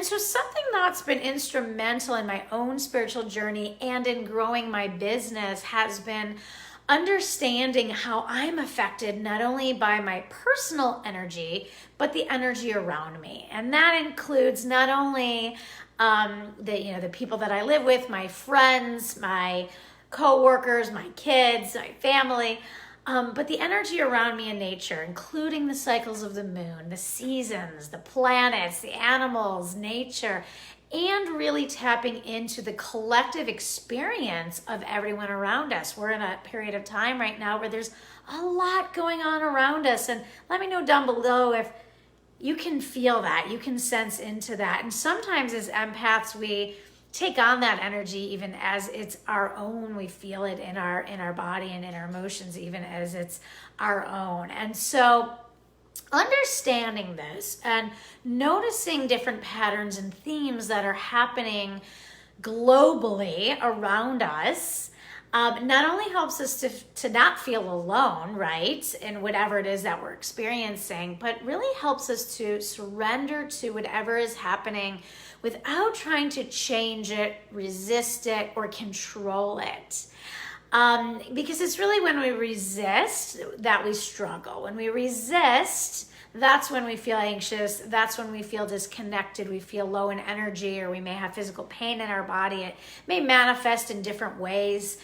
so something that's been instrumental in my own spiritual journey and in growing my business has been understanding how I'm affected not only by my personal energy, but the energy around me. And that includes not only the people that I live with, my friends, my co-workers, my kids, my family, but the energy around me in nature, including the cycles of the moon, the seasons, the planets, the animals, nature, and really tapping into the collective experience of everyone around us. We're in a period of time right now where there's a lot going on around us. And let me know down below if you can feel that, you can sense into that. And sometimes as empaths, we take on that energy even as it's our own. We feel it in our body and in our emotions, even as it's our own. And so understanding this and noticing different patterns and themes that are happening globally around us not only helps us to not feel alone, right, in whatever it is that we're experiencing, but really helps us to surrender to whatever is happening without trying to change it, resist it, or control it. Because it's really when we resist that we struggle. When we resist, that's when we feel anxious. That's when we feel disconnected. We feel low in energy, or we may have physical pain in our body. It may manifest in different ways.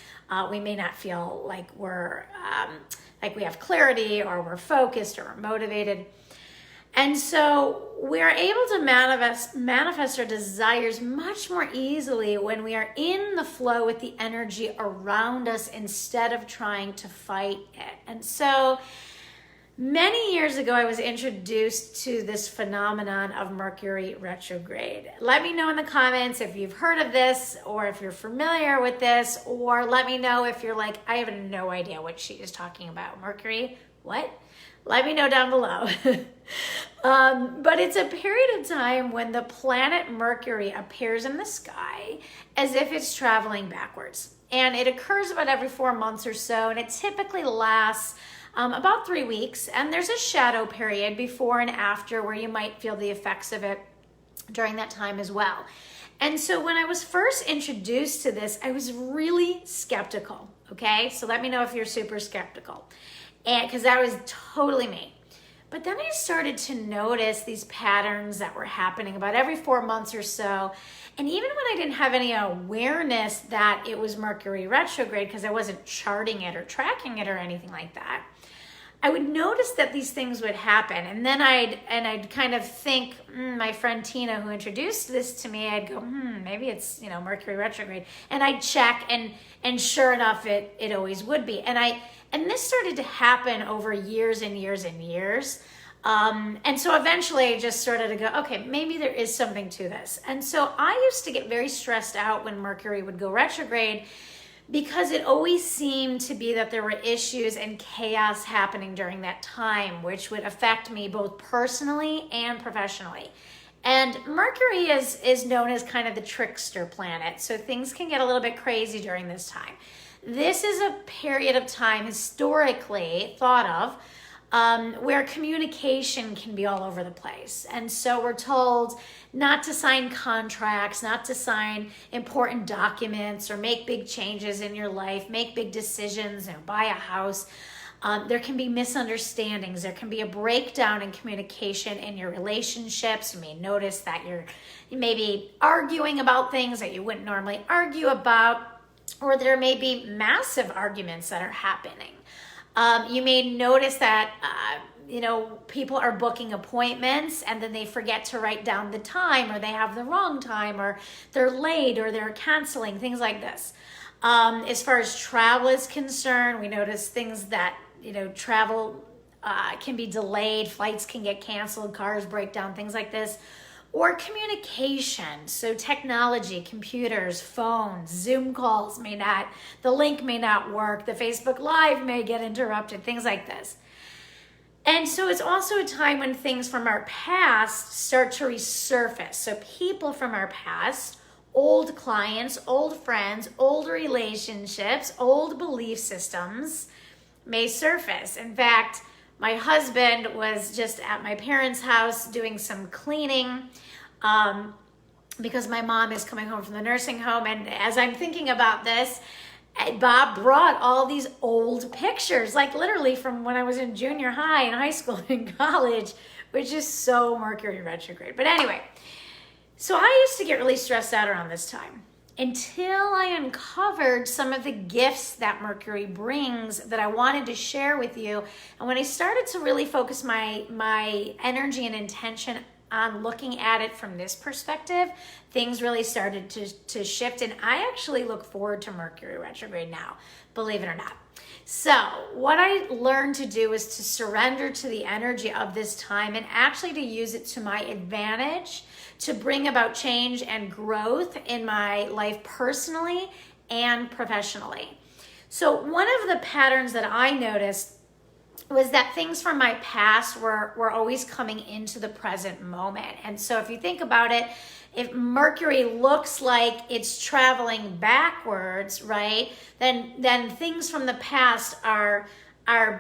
We may not feel like like we have clarity, or we're focused, or we're motivated. And so we're able to manifest our desires much more easily when we are in the flow with the energy around us instead of trying to fight it. And so many years ago, I was introduced to this phenomenon of Mercury Retrograde. Let me know in the comments if you've heard of this, or if you're familiar with this, or let me know if you're like, I have no idea what she is talking about. Mercury, what? Let me know down below. But it's a period of time when the planet Mercury appears in the sky as if it's traveling backwards. And it occurs about every 4 months or so, and it typically lasts about 3 weeks. And there's a shadow period before and after where you might feel the effects of it during that time as well. And so when I was first introduced to this, I was really skeptical, okay? So let me know if you're super skeptical. And because that was totally me. But then I started to notice these patterns that were happening about every 4 months or so. And even when I didn't have any awareness that it was Mercury retrograde, because I wasn't charting it or tracking it or anything like that, I would notice that these things would happen. And then I'd kind of think, my friend Tina, who introduced this to me, I'd go, maybe it's, Mercury retrograde. And I'd check, and sure enough, it always would be. And this started to happen over years and years and years. And so eventually I just started to go, okay, maybe there is something to this. And so I used to get very stressed out when Mercury would go retrograde, because it always seemed to be that there were issues and chaos happening during that time, which would affect me both personally and professionally. And Mercury is known as kind of the trickster planet, so things can get a little bit crazy during this time. This is a period of time historically thought of where communication can be all over the place. And so we're told not to sign contracts, not to sign important documents, or make big changes in your life, make big decisions, buy a house. There can be misunderstandings. There can be a breakdown in communication in your relationships. You may notice that you may be arguing about things that you wouldn't normally argue about, or there may be massive arguments that are happening. You may notice that, people are booking appointments and then they forget to write down the time, or they have the wrong time, or they're late, or they're canceling, things like this. As far as travel is concerned, we notice things that, travel can be delayed, flights can get canceled, cars break down, things like this. Or communication, so technology, computers, phones, Zoom calls the link may not work, the Facebook Live may get interrupted, things like this. And so it's also a time when things from our past start to resurface. So people from our past, old clients, old friends, old relationships, old belief systems may surface. In fact, my husband was just at my parents' house doing some cleaning, because my mom is coming home from the nursing home. And as I'm thinking about this, Bob brought all these old pictures, like literally from when I was in junior high and high school and college, which is so Mercury retrograde. But anyway, so I used to get really stressed out around this time until I uncovered some of the gifts that Mercury brings that I wanted to share with you. And when I started to really focus my energy and intention on looking at it from this perspective, things really started to shift. And I actually look forward to Mercury retrograde now, believe it or not. So what I learned to do is to surrender to the energy of this time and actually to use it to my advantage to bring about change and growth in my life personally and professionally. So one of the patterns that I noticed was that things from my past were always coming into the present moment. And so if you think about it, if Mercury looks like it's traveling backwards, right, then things from the past are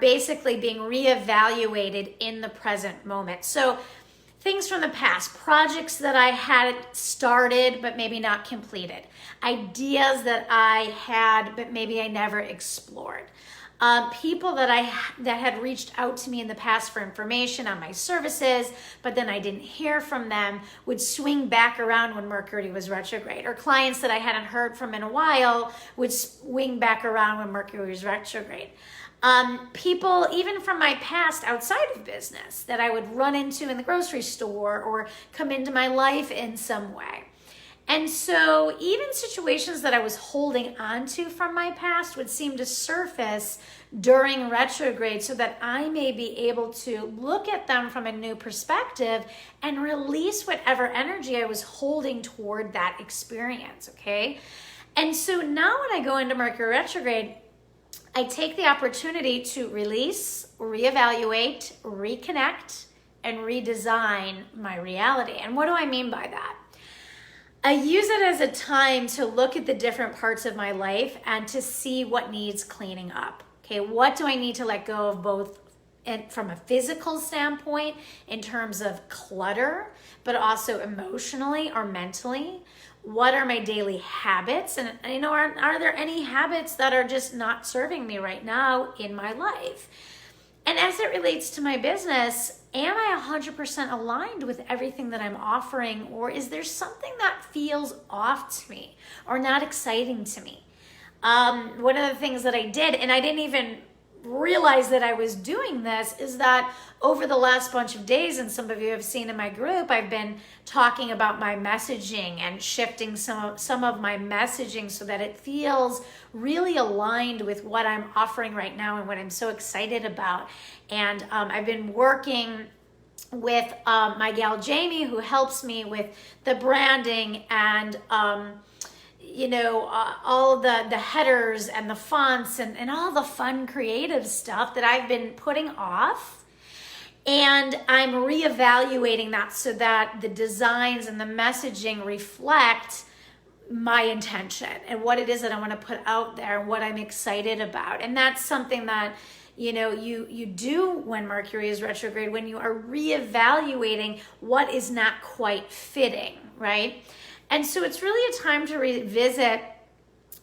basically being reevaluated in the present moment. So things from the past, projects that I had started but maybe not completed, ideas that I had but maybe I never explored. People that had reached out to me in the past for information on my services, but then I didn't hear from them, would swing back around when Mercury was retrograde. Or clients that I hadn't heard from in a while would swing back around when Mercury was retrograde. People even from my past outside of business that I would run into in the grocery store or come into my life in some way. And so even situations that I was holding on to from my past would seem to surface during retrograde so that I may be able to look at them from a new perspective and release whatever energy I was holding toward that experience, okay? And so now when I go into Mercury retrograde, I take the opportunity to release, reevaluate, reconnect, and redesign my reality. And what do I mean by that? I use it as a time to look at the different parts of my life and to see what needs cleaning up. Okay, what do I need to let go of, both from a physical standpoint in terms of clutter, but also emotionally or mentally? What are my daily habits? And are there any habits that are just not serving me right now in my life? And as it relates to my business, am I 100% aligned with everything that I'm offering? Or is there something that feels off to me or not exciting to me? One of the things that I did, and I didn't even realize that I was doing this, is that over the last bunch of days, and some of you have seen in my group, I've been talking about my messaging and shifting some of my messaging so that it feels really aligned with what I'm offering right now and what I'm so excited about. And I've been working with my gal Jamie, who helps me with the branding and all the headers and the fonts and all the fun creative stuff that I've been putting off. And I'm reevaluating that so that the designs and the messaging reflect my intention and what it is that I want to put out there and what I'm excited about. And that's something that you do when Mercury is retrograde, when you are reevaluating what is not quite fitting, right? And so it's really a time to revisit,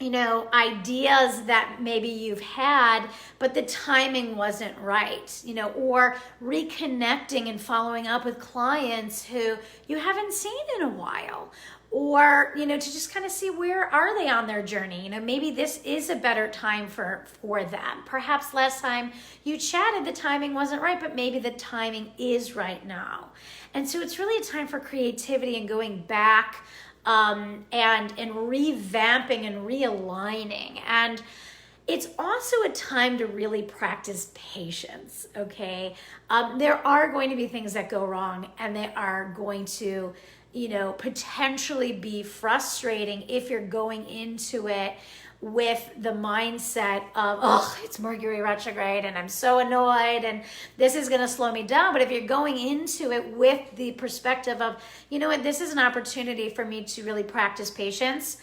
ideas that maybe you've had, but the timing wasn't right, or reconnecting and following up with clients who you haven't seen in a while, or, to just kind of see where are they on their journey. Maybe this is a better time for them. Perhaps last time you chatted, the timing wasn't right, but maybe the timing is right now. And so it's really a time for creativity and going back and revamping and realigning. And it's also a time to really practice patience, okay? There are going to be things that go wrong, and they are going to, potentially be frustrating if you're going into it with the mindset of, it's Mercury retrograde and I'm so annoyed and this is going to slow me down. But if you're going into it with the perspective of, this is an opportunity for me to really practice patience,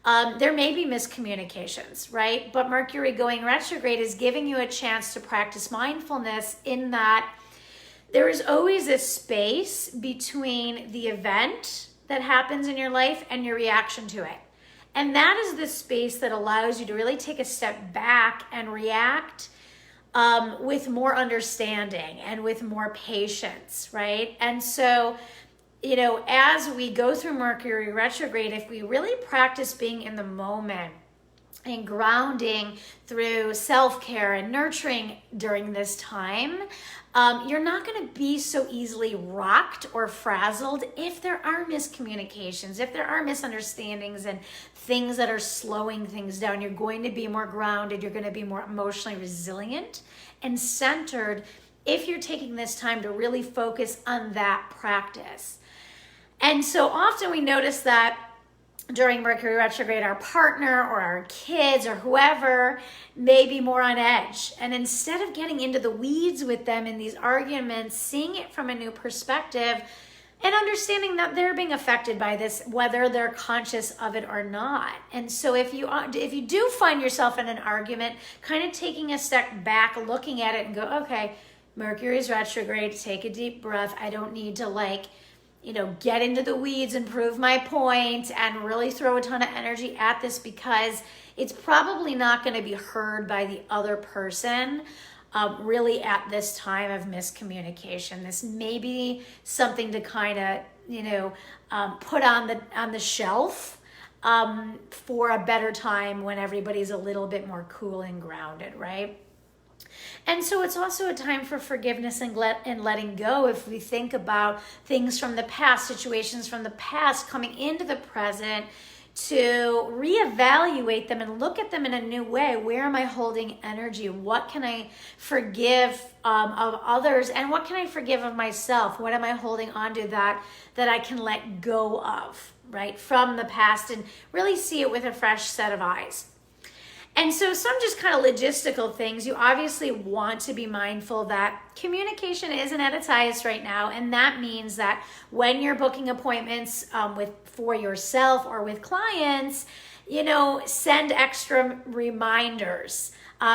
there may be miscommunications, right? But Mercury going retrograde is giving you a chance to practice mindfulness, in that there is always a space between the event that happens in your life and your reaction to it. And that is the space that allows you to really take a step back and react with more understanding and with more patience, right? And so, you know, as we go through Mercury retrograde, if we really practice being in the moment and grounding through self-care and nurturing during this time, you're not going to be so easily rocked or frazzled if there are miscommunications, if there are misunderstandings and things that are slowing things down. You're going to be more grounded. You're going to be more emotionally resilient and centered if you're taking this time to really focus on that practice. And so often we notice that during Mercury retrograde, our partner or our kids or whoever may be more on edge. And instead of getting into the weeds with them in these arguments, seeing it from a new perspective and understanding that they're being affected by this, whether they're conscious of it or not. And so if you do find yourself in an argument, kind of taking a step back, looking at it and go, okay, Mercury's retrograde, take a deep breath. I don't need to get into the weeds and prove my point and really throw a ton of energy at this, because it's probably not going to be heard by the other person really at this time of miscommunication. This may be something to kind of put on the shelf for a better time when everybody's a little bit more cool and grounded, right? And so it's also a time for forgiveness and letting go. If we think about things from the past, situations from the past coming into the present, to reevaluate them and look at them in a new way. Where am I holding energy? What can I forgive of others? And what can I forgive of myself? What am I holding on to that I can let go of, right, from the past, and really see it with a fresh set of eyes. And so some just kind of logistical things. You obviously want to be mindful that communication isn't at its highest right now. And that means that when you're booking appointments for yourself or with clients, send extra reminders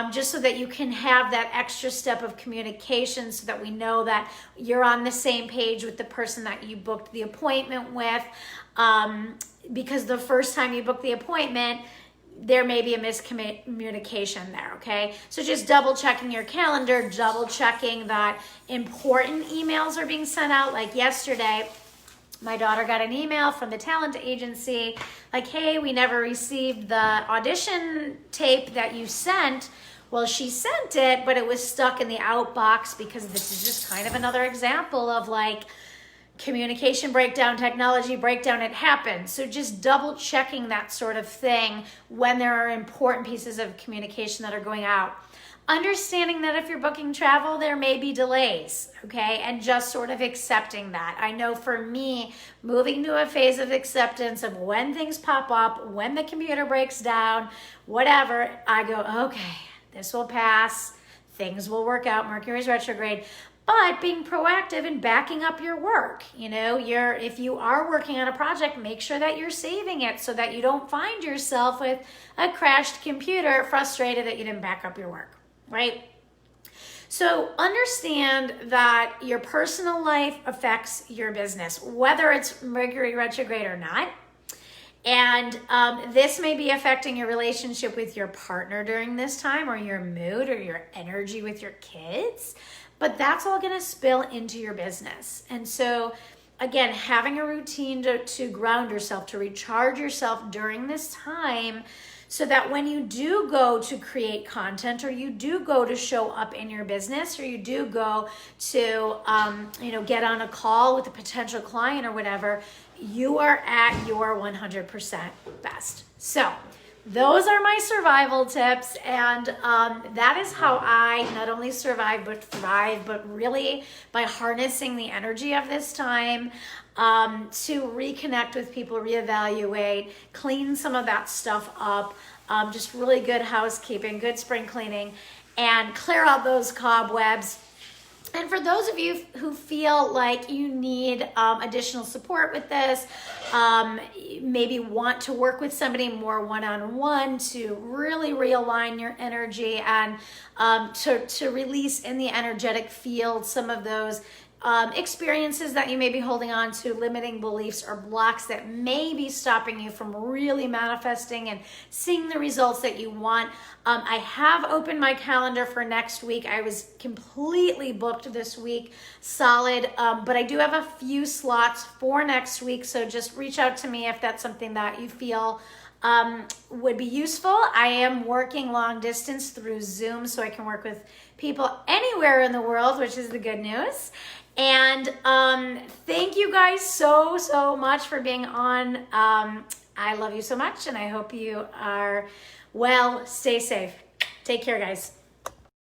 just so that you can have that extra step of communication, so that we know that you're on the same page with the person that you booked the appointment with. Because the first time you book the appointment, there may be a miscommunication there, okay? So just double checking your calendar, double checking that important emails are being sent out. Like yesterday, my daughter got an email from the talent agency like, hey, we never received the audition tape that you sent. Well, she sent it, but it was stuck in the outbox, because this is just kind of another example of communication breakdown, technology breakdown. It happens. So just double checking that sort of thing when there are important pieces of communication that are going out. Understanding that if you're booking travel, there may be delays, okay? And just sort of accepting that. I know for me, moving to a phase of acceptance of when things pop up, when the computer breaks down, whatever, I go, okay, this will pass. Things will work out. Mercury's retrograde. But being proactive and backing up your work. If you are working on a project, make sure that you're saving it so that you don't find yourself with a crashed computer, frustrated that you didn't back up your work, right? So understand that your personal life affects your business, whether it's Mercury retrograde or not. And this may be affecting your relationship with your partner during this time, or your mood, or your energy with your kids. But that's all going to spill into your business. And so, again, having a routine to ground yourself, to recharge yourself during this time, so that when you do go to create content, or you do go to show up in your business, or you do go to, get on a call with a potential client or whatever, you are at your 100% best. So those are my survival tips, and that is how I not only survive but thrive, but really by harnessing the energy of this time to reconnect with people, reevaluate, clean some of that stuff up, just really good housekeeping, good spring cleaning, and clear out those cobwebs. And for those of you who feel like you need additional support with this, maybe want to work with somebody more one-on-one to really realign your energy and to release in the energetic field some of those experiences that you may be holding on to, limiting beliefs or blocks that may be stopping you from really manifesting and seeing the results that you want. I have opened my calendar for next week. I was completely booked this week, solid, but I do have a few slots for next week, so just reach out to me if that's something that you feel would be useful. I am working long distance through Zoom, so I can work with people anywhere in the world, which is the good news. And thank you guys so much for being on. I love you so much, and I hope you are well. Stay safe. Take care, guys.